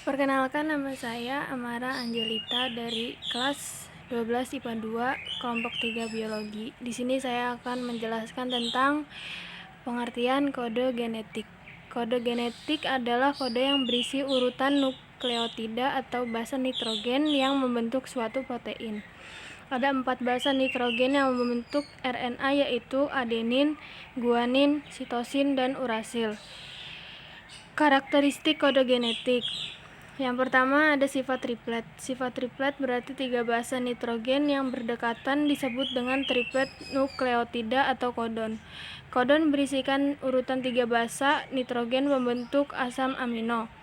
Perkenalkan, nama saya Amara Angelita dari kelas 12 IPA 2 kelompok 3 biologi. Di sini saya akan menjelaskan tentang pengertian kode genetik. Kode genetik adalah kode yang berisi urutan nukleotida atau basa nitrogen yang membentuk suatu protein. Ada 4 basa nitrogen yang membentuk RNA, yaitu adenin, guanin, sitosin, dan urasil. Karakteristik kode genetik. Yang pertama ada sifat triplet. Sifat triplet berarti 3 basa nitrogen yang berdekatan disebut dengan triplet nukleotida atau kodon. Kodon berisikan urutan 3 basa nitrogen membentuk asam amino.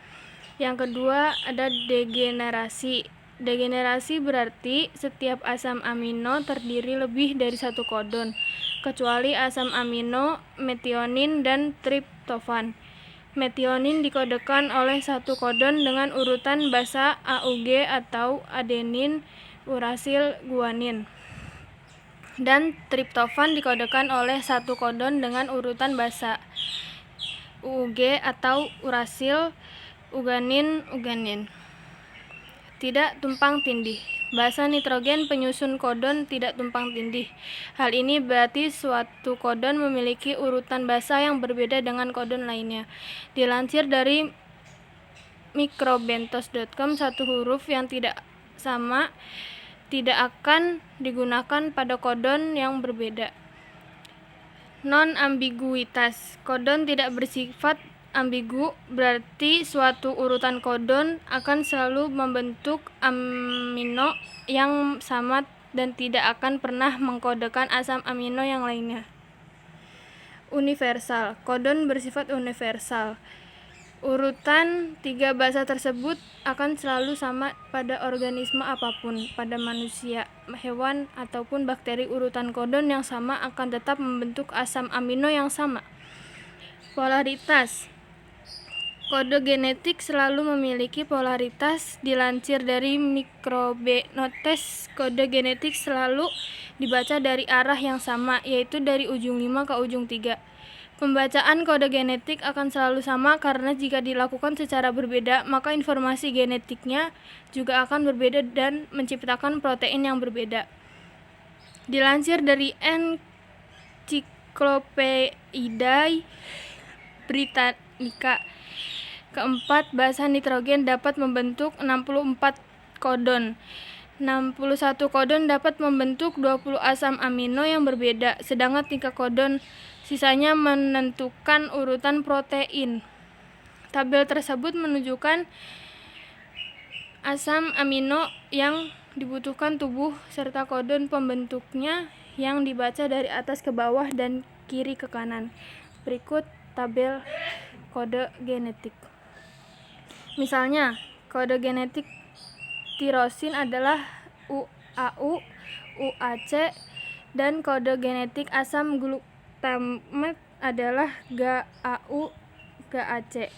Yang kedua ada degenerasi. Degenerasi berarti setiap asam amino terdiri lebih dari satu kodon, kecuali asam amino, metionin, dan triptofan. Metionin dikodekan oleh satu kodon dengan urutan basa AUG atau adenin, urasil, guanin. Dan triptofan dikodekan oleh satu kodon dengan urutan basa UUG atau urasil, uganin, uganin. Tidak tumpang tindih. Basa nitrogen penyusun kodon tidak tumpang tindih. Hal ini berarti suatu kodon memiliki urutan basa yang berbeda dengan kodon lainnya. Dilansir dari microbentos.com, satu huruf yang tidak sama tidak akan digunakan pada kodon yang berbeda. Non-ambiguitas. Kodon tidak bersifat ambigu, berarti suatu urutan kodon akan selalu membentuk amino yang sama dan tidak akan pernah mengkodekan asam amino yang lainnya. Universal. Kodon bersifat universal. Urutan 3 basa tersebut akan selalu sama pada organisme apapun. Pada manusia, hewan, ataupun bakteri, urutan kodon yang sama akan tetap membentuk asam amino yang sama. Polaritas. Kode genetik selalu memiliki polaritas. Dilansir dari Microbentos, kode genetik selalu dibaca dari arah yang sama, yaitu dari ujung 5 ke ujung 3. Pembacaan kode genetik akan selalu sama karena jika dilakukan secara berbeda, maka informasi genetiknya juga akan berbeda dan menciptakan protein yang berbeda. Dilansir dari Encyclopedia Britannica, keempat basa nitrogen dapat membentuk 64 kodon. 61 kodon dapat membentuk 20 asam amino yang berbeda, sedangkan 3 kodon sisanya menentukan urutan protein. Tabel tersebut menunjukkan asam amino yang dibutuhkan tubuh serta kodon pembentuknya yang dibaca dari atas ke bawah dan kiri ke kanan. Berikut tabel kode genetik. Misalnya, kode genetik tirosin adalah UAU, UAC, dan kode genetik asam glutamat adalah GAU, GAC.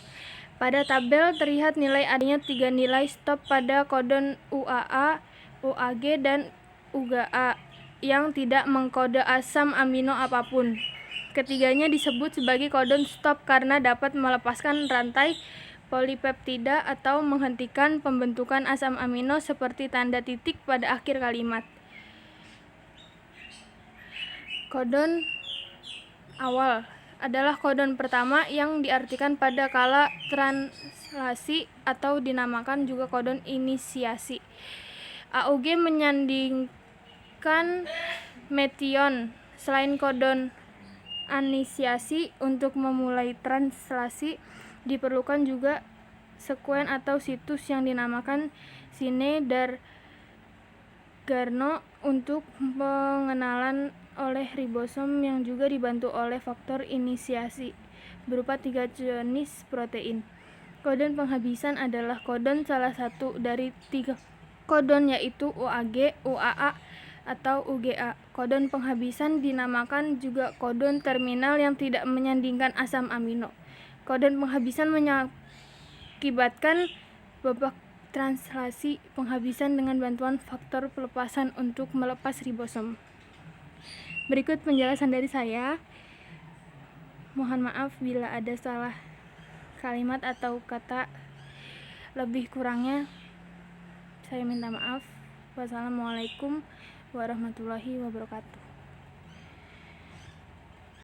Pada tabel terlihat nilai adanya 3 nilai stop pada kodon UAA, UAG, dan UGA yang tidak mengkode asam amino apapun. Ketiganya disebut sebagai kodon stop karena dapat melepaskan rantai polipeptida atau menghentikan pembentukan asam amino seperti tanda titik pada akhir kalimat. Kodon awal adalah kodon pertama yang diartikan pada kala translasi atau dinamakan juga kodon inisiasi. AUG menyandingkan metion. Selain kodon inisiasi, untuk memulai translasi diperlukan juga sekuen atau situs yang dinamakan Sine Dargarno untuk pengenalan oleh ribosom yang juga dibantu oleh faktor inisiasi berupa 3 jenis protein. Kodon penghabisan adalah kodon salah satu dari 3 kodon, yaitu UAG, UAA, atau UGA. Kodon penghabisan dinamakan juga kodon terminal yang tidak menyandingkan asam amino. Kodon penghabisan mengakibatkan babak translasi penghabisan dengan bantuan faktor pelepasan untuk melepas ribosom. Berikut penjelasan dari saya. Mohon maaf bila ada salah kalimat atau kata. Lebih kurangnya saya minta maaf. Wassalamualaikum warahmatullahi wabarakatuh.